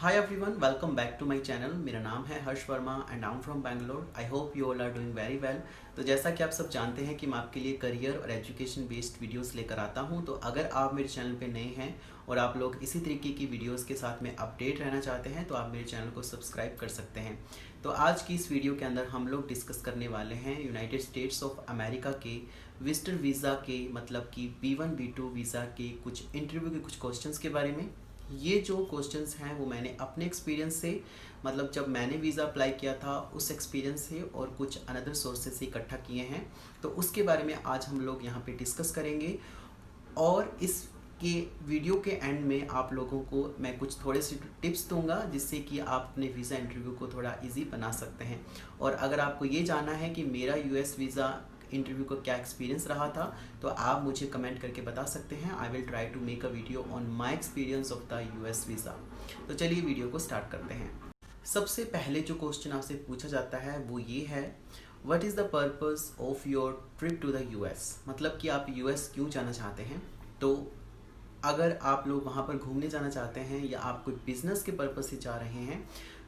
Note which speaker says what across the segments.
Speaker 1: Hi everyone, welcome back to my channel. मेरा नाम है Harsh Verma and I am from Bangalore. I hope you all are doing very well. तो जैसा कि आप सब जानते हैं कि मैं आपके लिए करियर और एजुकेशन बेस्ड वीडियोस लेकर आता हूं। तो अगर आप मेरे चैनल पे नए हैं और आप लोग इसी तरीके की वीडियोस के साथ में अपडेट रहना चाहते हैं तो आप मेरे चैनल को सब्सक्राइब कर सकते हैं। तो आज की इस वीडियो के अंदर हम लोग डिस्कस करने वाले हैं यूनाइटेड स्टेट्स ऑफ अमेरिका के विजिटर वीज़ा के मतलब कि B1 B2 वीज़ा के कुछ इंटरव्यू के कुछ क्वेश्चंस के बारे में। ये जो क्वेश्चंस हैं वो मैंने अपने एक्सपीरियंस से मतलब जब मैंने वीज़ा अप्लाई किया था उस एक्सपीरियंस से और कुछ अनदर सोर्सेज से इकट्ठा किए हैं। तो उसके बारे में आज हम लोग यहाँ पे डिस्कस करेंगे और इसके वीडियो के एंड में आप लोगों को मैं कुछ थोड़े से टिप्स दूंगा जिससे कि आप अपने वीज़ा इंटरव्यू को थोड़ा ईजी बना सकते हैं। और अगर आपको ये जानना है कि मेरा US वीज़ा इंटरव्यू का क्या एक्सपीरियंस रहा था तो आप मुझे कमेंट करके बता सकते हैं। I will try to make a video on my experience of the US visa. तो चलिए वीडियो को स्टार्ट करते हैं। सबसे पहले जो क्वेश्चन आपसे पूछा जाता है वो ये है, what is the purpose of your trip to the US। मतलब कि आप US क्यों जाना चाहते हैं। तो अगर आप लोग वहाँ पर घूमने जाना चाहते हैं या आप कोई बिजनेस के पर्पस से जा रहे हैं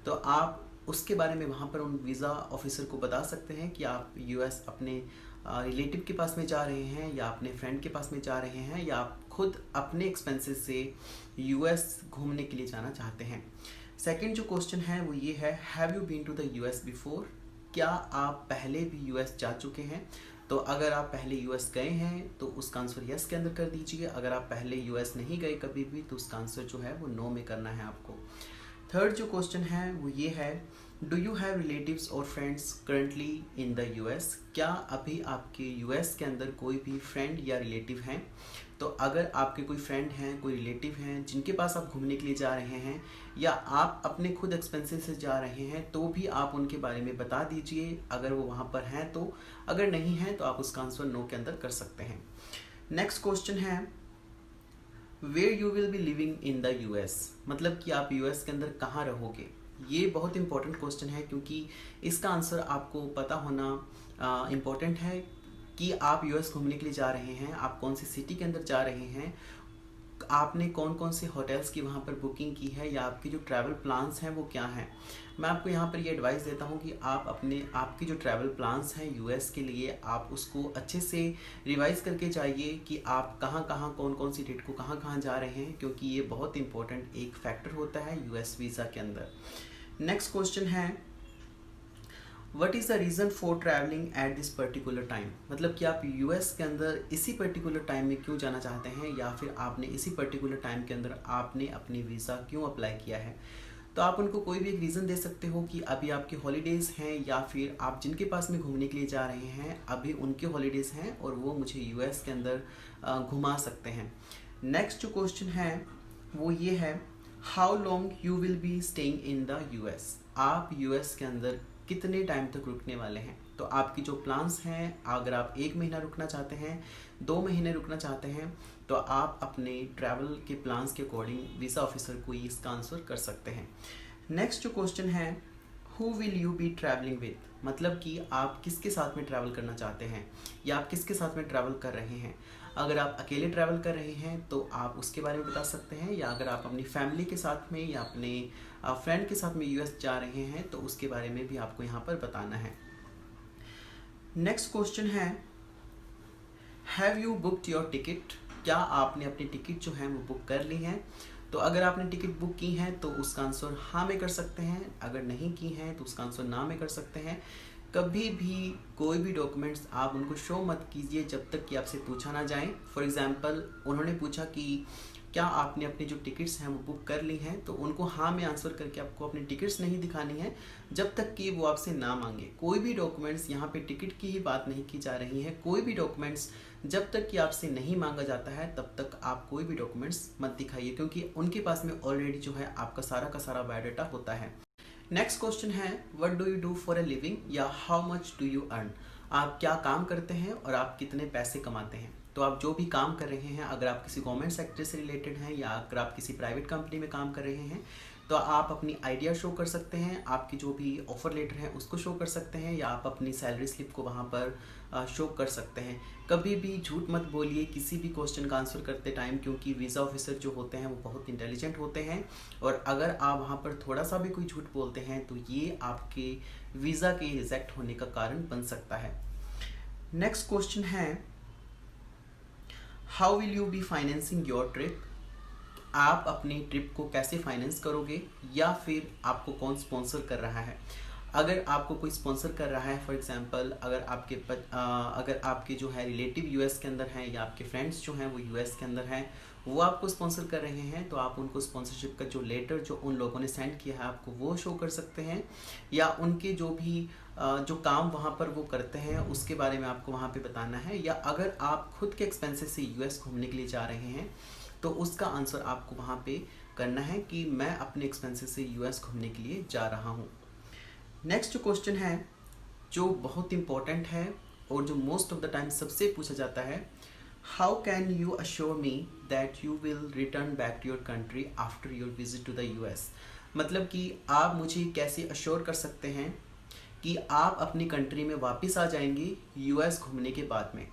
Speaker 1: तो आप उसके बारे में वहाँ पर उन वीज़ा ऑफिसर को बता सकते हैं कि आप US अपने रिलेटिव के पास में जा रहे हैं या अपने फ्रेंड के पास में जा रहे हैं या आप खुद अपने एक्सपेंसेस से US घूमने के लिए जाना चाहते हैं। सेकंड जो क्वेश्चन है वो ये है, have you been to the US before. क्या आप पहले भी US जा चुके हैं। तो अगर आप पहले US गए हैं तो उसका आंसर यस के अंदर कर दीजिए। अगर आप पहले US नहीं गए कभी भी तो उसका आंसर जो है वो नो में करना है आपको। थर्ड जो क्वेश्चन है वो ये है, डू यू हैव रिलेटिव्स और friends currently in the US। क्या अभी आपके US के अंदर कोई भी फ्रेंड या रिलेटिव हैं। तो अगर आपके कोई फ्रेंड हैं, कोई रिलेटिव हैं जिनके पास आप घूमने के लिए जा रहे हैं या आप अपने खुद एक्सपेंसेस से जा रहे हैं तो भी आप उनके बारे में बता दीजिए अगर वो वहाँ पर हैं तो। अगर नहीं है तो आप उसका आंसर नो के अंदर कर सकते हैं। नेक्स्ट क्वेश्चन है, where you will be living in the US। मतलब कि आप US के अंदर कहाँ रहोगे। ये बहुत इंपॉर्टेंट क्वेश्चन है क्योंकि इसका आंसर आपको पता होना इम्पॉर्टेंट है कि आप US घूमने के लिए जा रहे हैं, आप कौन सी सिटी के अंदर जा रहे हैं, आपने कौन कौन से होटल्स की वहाँ पर बुकिंग की है या आपके जो ट्रैवल प्लान्स हैं वो क्या हैं। मैं आपको यहाँ पर ये एडवाइस देता हूँ कि आप आपके जो ट्रैवल प्लान्स हैं US के लिए आप उसको अच्छे से रिवाइज करके जाइए कि आप कहाँ कहाँ कौन कौन सी डेट को कहाँ कहाँ जा रहे हैं, क्योंकि ये बहुत इंपॉर्टेंट एक फैक्टर होता है US वीज़ा के अंदर। नेक्स्ट क्वेश्चन है, what is the reason for travelling at this particular time. मतलब कि आप US के अंदर इसी पर्टिकुलर टाइम में क्यों जाना चाहते हैं या फिर आपने इसी पर्टिकुलर टाइम के अंदर आपने अपनी वीज़ा क्यों अप्लाई किया है। तो आप उनको कोई भी एक रीज़न दे सकते हो कि अभी आपके हॉलीडेज़ हैं या फिर आप जिनके पास में घूमने के लिए जा रहे हैं अभी उनके हॉलीडेज़ हैं और वो मुझे US के अंदर घुमा सकते हैं। नेक्स्ट जो क्वेश्चन है वो ये है, how long you will be staying in the US। आप US के अंदर कितने टाइम तक रुकने वाले हैं। तो आपकी जो प्लान्स हैं, अगर आप 1 महीना रुकना चाहते हैं, 2 महीने रुकना चाहते हैं तो आप अपने ट्रैवल के प्लान्स के अकॉर्डिंग वीज़ा ऑफिसर को इसका आंसर कर सकते हैं। नेक्स्ट जो क्वेश्चन है, who will you be travelling with. मतलब कि आप किसके साथ में ट्रैवल करना चाहते हैं या आप किसके साथ में ट्रैवल कर रहे हैं। अगर आप अकेले ट्रैवल कर रहे हैं तो आप उसके बारे में बता सकते हैं या अगर आप अपनी फैमिली के साथ में या अपने फ्रेंड के साथ में US जा रहे हैं तो उसके बारे में भी आपको यहाँ पर बताना है। नेक्स्ट क्वेश्चन है, have you booked your ticket. क्या आपने अपनी टिकट जो है वो बुक कर ली है। तो अगर आपने टिकट बुक की है तो उसका आंसर हाँ में कर सकते हैं, अगर नहीं की है तो उसका आंसर ना में कर सकते हैं। कभी भी कोई भी डॉक्यूमेंट्स आप उनको शो मत कीजिए जब तक कि आपसे पूछा ना जाए। फॉर एग्जांपल उन्होंने पूछा कि क्या आपने अपनी जो टिकट्स हैं वो बुक कर ली हैं, तो उनको हाँ में आंसर करके आपको अपनी टिकट्स नहीं दिखानी है जब तक कि वो आपसे ना मांगे। कोई भी डॉक्यूमेंट्स, यहाँ पे टिकट की ही बात नहीं की जा रही है, कोई भी डॉक्यूमेंट्स जब तक कि आपसे नहीं मांगा जाता है तब तक आप कोई भी डॉक्यूमेंट्स मत दिखाइए क्योंकि उनके पास में ऑलरेडी जो है आपका सारा का सारा बायोडाटा होता है। नेक्स्ट क्वेश्चन है, what do you do for a living या how much do you earn. आप क्या काम करते हैं और आप कितने पैसे कमाते हैं। तो आप जो भी काम कर रहे हैं, अगर आप किसी गवर्नमेंट सेक्टर से रिलेटेड हैं या अगर आप किसी प्राइवेट कंपनी में काम कर रहे हैं तो आप अपनी आइडिया शो कर सकते हैं, आपकी जो भी ऑफ़र लेटर है उसको शो कर सकते हैं, या आप अपनी सैलरी स्लिप को वहाँ पर शो कर सकते हैं। कभी भी झूठ मत बोलिए किसी भी क्वेश्चन का आंसर करते टाइम, क्योंकि वीज़ा ऑफिसर जो होते हैं वो बहुत इंटेलिजेंट होते हैं, और अगर आप वहाँ पर थोड़ा सा भी कोई झूठ बोलते हैं तो ये आपके वीज़ा के रिजेक्ट होने का कारण बन सकता है। नेक्स्ट क्वेश्चन है, how will you be financing your trip? आप अपनी ट्रिप को कैसे फाइनेंस करोगे, या फिर आपको कौन स्पॉन्सर कर रहा है? अगर आपको कोई स्पॉन्सर कर रहा है, फॉर एग्जांपल अगर आपके जो है रिलेटिव यूएस के अंदर हैं, या आपके फ्रेंड्स जो हैं वो यूएस के अंदर हैं, वो आपको स्पॉन्सर कर रहे हैं, तो आप उनको स्पॉन्सरशिप का जो लेटर जो उन लोगों ने सेंड किया है आपको वो शो कर सकते हैं, या उनके जो भी जो काम वहाँ पर वो करते हैं उसके बारे में आपको वहाँ पे बताना है, या अगर आप खुद के एक्सपेंसेस से यूएस घूमने के लिए जा रहे हैं तो उसका आंसर आपको वहाँ पे करना है कि मैं अपने एक्सपेंसेस से यूएस घूमने के लिए जा रहा हूँ। नेक्स्ट जो क्वेश्चन है जो बहुत इंपॉर्टेंट है और जो मोस्ट ऑफ द टाइम सबसे पूछा जाता है, how can you assure me that you will return back to your country after your visit to the US? मतलब कि आप मुझे कैसे अश्योर कर सकते हैं कि आप अपनी कंट्री में वापस आ जाएंगे यूएस घूमने के बाद में?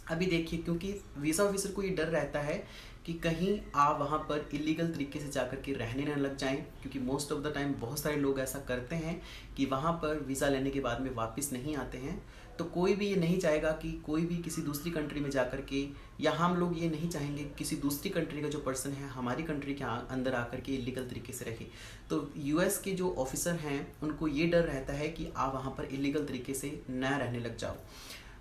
Speaker 1: अभी देखिए, क्योंकि वीज़ा ऑफिसर को ये डर रहता है कि कहीं आप वहाँ पर इलीगल तरीके से जाकर के रहने न लग जाएं, क्योंकि मोस्ट ऑफ द टाइम बहुत सारे लोग ऐसा करते हैं कि वहाँ पर वीज़ा लेने के बाद में वापस नहीं आते हैं। तो कोई भी ये नहीं चाहेगा कि कोई भी किसी दूसरी कंट्री में जाकर के, या हम लोग ये नहीं चाहेंगे किसी दूसरी कंट्री का जो पर्सन है हमारी कंट्री के अंदर आकर के इलीगल तरीके से रहे। तो यूएस के जो ऑफिसर हैं उनको ये डर रहता है कि आप वहाँ पर इलीगल तरीके से न रहने लग जाओ।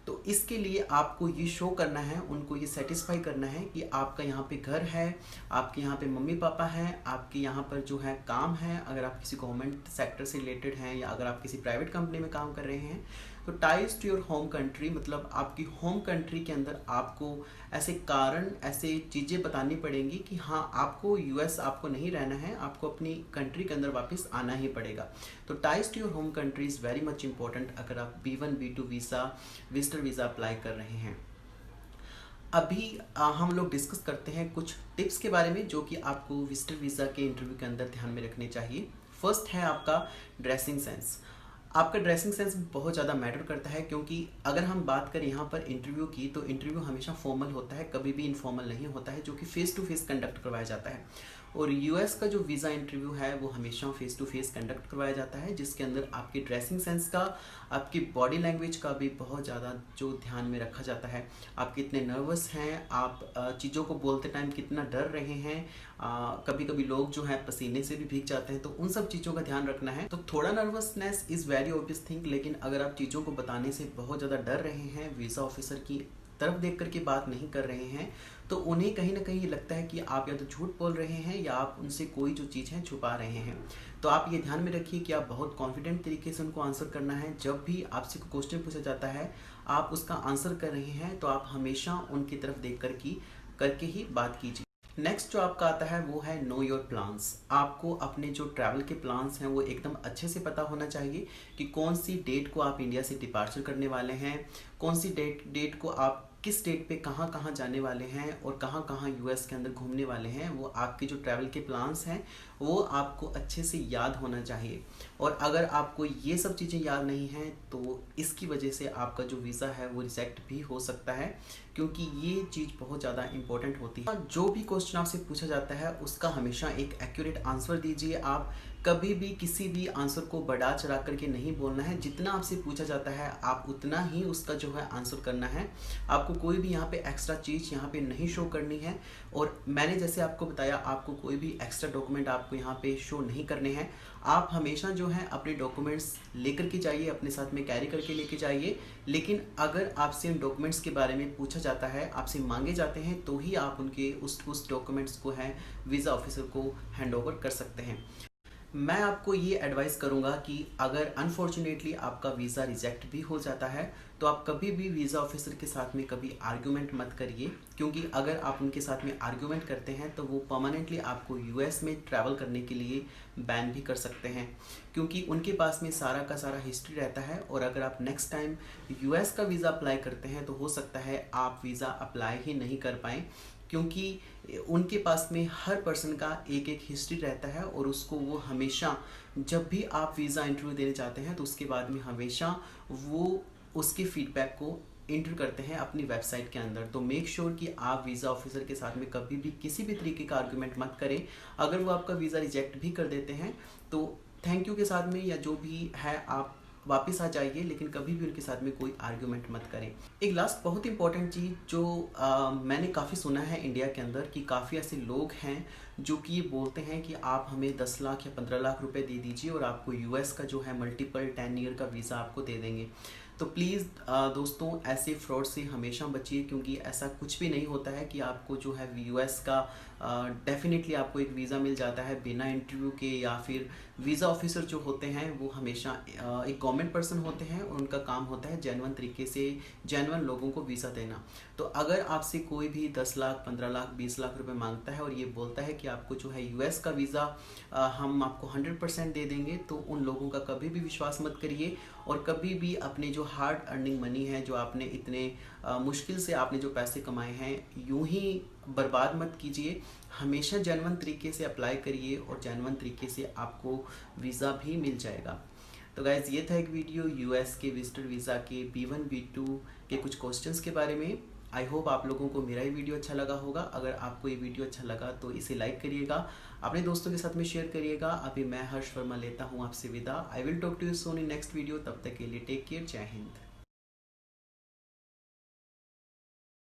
Speaker 1: तो इसके लिए आपको ये शो करना है, उनको ये सेटिस्फाई करना है कि आपका यहाँ पे घर है, आपके यहाँ पे मम्मी पापा हैं, आपके यहाँ पर जो है काम है, अगर आप किसी गवर्नमेंट सेक्टर से रिलेटेड हैं या अगर आप किसी प्राइवेट कंपनी में काम कर रहे हैं, तो ties to your home country, मतलब आपकी होम कंट्री के अंदर आपको ऐसे कारण, ऐसे चीज़ें बतानी पड़ेंगी कि हाँ आपको यूएस आपको नहीं रहना है, आपको अपनी कंट्री के अंदर वापस आना ही पड़ेगा। तो ties to your home country is very much important अगर आप B1 B2 visa, visitor visa apply कर रहे हैं। अभी हम लोग डिस्कस करते हैं कुछ टिप्स के बारे में जो कि आपको विजिटर वीज़ा के इंटरव्यू के अंदर ध्यान में रखने चाहिए। फर्स्ट है आपका ड्रेसिंग सेंस। आपका ड्रेसिंग सेंस बहुत ज़्यादा मैटर करता है, क्योंकि अगर हम बात करें यहाँ पर इंटरव्यू की, तो इंटरव्यू हमेशा फॉर्मल होता है, कभी भी इनफॉर्मल नहीं होता है, जो कि फेस टू फेस कंडक्ट करवाया जाता है। और यूएस का जो वीज़ा इंटरव्यू है वो हमेशा फेस टू फेस कंडक्ट करवाया जाता है, जिसके अंदर आपके ड्रेसिंग सेंस का, आपकी बॉडी लैंग्वेज का भी बहुत ज़्यादा जो ध्यान में रखा जाता है। आप कितने नर्वस हैं, आप चीज़ों को बोलते टाइम कितना डर रहे हैं, कभी कभी लोग जो है पसीने से भी भीग जाते हैं, तो उन सब चीज़ों का ध्यान रखना है। तो थोड़ा nervousness is very obvious thing, लेकिन अगर आप चीज़ों को बताने से बहुत ज़्यादा डर रहे हैं, वीज़ा ऑफिसर की तरफ देख करके बात नहीं कर रहे हैं, तो उन्हें कहीं ना कहीं ये लगता है कि आप या तो झूठ बोल रहे हैं या आप उनसे कोई जो चीज़ है छुपा रहे हैं। तो आप ये ध्यान में रखिए कि आप बहुत कॉन्फिडेंट तरीके से उनको आंसर करना है। जब भी आपसे कोई क्वेश्चन पूछा जाता है, आप उसका आंसर कर रहे हैं, तो आप हमेशा उनकी तरफ देख करके ही बात कीजिए। नेक्स्ट जो आपका आता है वो है नो योर प्लान्स। आपको अपने जो ट्रैवल के प्लान्स हैं वो एकदम अच्छे से पता होना चाहिए कि कौन सी डेट को आप इंडिया से डिपार्चर करने वाले हैं, कौन सी डेट को आप किस डेट पे कहाँ कहाँ जाने वाले हैं और कहाँ कहाँ यूएस के अंदर घूमने वाले हैं। वो आपके जो ट्रैवल के प्लान्स हैं वो आपको अच्छे से याद होना चाहिए। और अगर आपको ये सब चीज़ें याद नहीं हैं तो इसकी वजह से आपका जो वीज़ा है वो रिजेक्ट भी हो सकता है, क्योंकि ये चीज़ बहुत ज़्यादा इंपॉर्टेंट होती है। जो भी क्वेश्चन आपसे पूछा जाता है उसका हमेशा एक एक्यूरेट आंसर दीजिए। आप कभी भी किसी भी आंसर को बढ़ा चढ़ा करके नहीं बोलना है। जितना आपसे पूछा जाता है आप उतना ही उसका जो है आंसर करना है। आपको कोई भी यहाँ पे एक्स्ट्रा चीज़ यहाँ पे नहीं शो करनी है। और मैंने जैसे आपको बताया, आपको कोई भी एक्स्ट्रा डॉक्यूमेंट आपको यहाँ पे शो नहीं करने हैं। आप हमेशा जो है अपने डॉक्यूमेंट्स लेकर के जाइए, अपने साथ में कैरी करके लेके जाइए। लेकिन अगर आपसे उन डॉक्यूमेंट्स के बारे में पूछा जाता है, आपसे मांगे जाते हैं, तो ही आप उनके उस डॉक्यूमेंट्स को है वीज़ा ऑफिसर को हैंड ओवर कर सकते हैं। मैं आपको ये एडवाइस करूंगा कि अगर अनफॉर्चुनेटली आपका वीज़ा रिजेक्ट भी हो जाता है तो आप कभी भी वीज़ा ऑफिसर के साथ में कभी आर्ग्यूमेंट मत करिए, क्योंकि अगर आप उनके साथ में आर्ग्यूमेंट करते हैं तो वो परमानेंटली आपको यूएस में ट्रैवल करने के लिए बैन भी कर सकते हैं, क्योंकि उनके पास में सारा का सारा हिस्ट्री रहता है। और अगर आप नेक्स्ट टाइम यूएस का वीज़ा अप्लाई करते हैं तो हो सकता है आप वीज़ा अप्लाई ही नहीं कर पाएँ, क्योंकि उनके पास में हर पर्सन का एक एक हिस्ट्री रहता है और उसको वो हमेशा, जब भी आप वीज़ा इंटरव्यू देने जाते हैं तो उसके बाद में हमेशा वो उसके फीडबैक को इंटर करते हैं अपनी वेबसाइट के अंदर। तो मेक श्योर कि आप वीज़ा ऑफिसर के साथ में कभी भी किसी भी तरीके का आर्गुमेंट मत करें। अगर वो आपका वीज़ा रिजेक्ट भी कर देते हैं तो थैंक यू के साथ में या जो भी है आप वापस आ जाइए, लेकिन कभी भी उनके साथ में कोई आर्ग्यूमेंट मत करें। एक लास्ट बहुत इंपॉर्टेंट चीज़ जो मैंने काफ़ी सुना है इंडिया के अंदर कि काफ़ी ऐसे लोग हैं जो कि ये बोलते हैं कि आप हमें 10 लाख या 15 लाख रुपए दे दीजिए और आपको यूएस का जो है मल्टीपल 10 ईयर का वीज़ा आपको दे देंगे। तो प्लीज़ दोस्तों ऐसे फ्रॉड से हमेशा बचिए, क्योंकि ऐसा कुछ भी नहीं होता है कि आपको जो है यूएस का डेफिनेटली आपको एक वीज़ा मिल जाता है बिना इंटरव्यू के, या फिर वीज़ा ऑफिसर जो होते हैं वो हमेशा एक गवर्नमेंट पर्सन होते हैं और उनका काम होता है जेन्युइन तरीके से जेन्युइन लोगों को वीज़ा देना। तो अगर आपसे कोई भी 10 लाख 15 लाख 20 लाख रुपए मांगता है और ये बोलता है कि आपको जो है यूएस का वीज़ा हम आपको 100% दे देंगे, तो उन लोगों का कभी भी विश्वास मत करिए और कभी भी अपने जो हार्ड अर्निंग मनी है, जो आपने इतने मुश्किल से आपने जो पैसे कमाए हैं, यूं ही बर्बाद मत कीजिए। हमेशा जेन्युइन तरीके से अप्लाई करिए और जेन्युइन तरीके से आपको वीज़ा भी मिल जाएगा। तो गाइज़ ये था एक वीडियो यूएस के विजिटर वीज़ा के B1 B2 के कुछ क्वेश्चंस के बारे में। आई होप आप लोगों को मेरा ये वीडियो अच्छा लगा होगा। अगर आपको ये वीडियो अच्छा लगा तो इसे लाइक करिएगा, अपने दोस्तों के साथ में शेयर करिएगा। अभी मैं हर्ष वर्मा लेता हूँ आपसे विदा। I will talk to you soon in next video. तब तक के लिए टेक केयर, जय हिंद।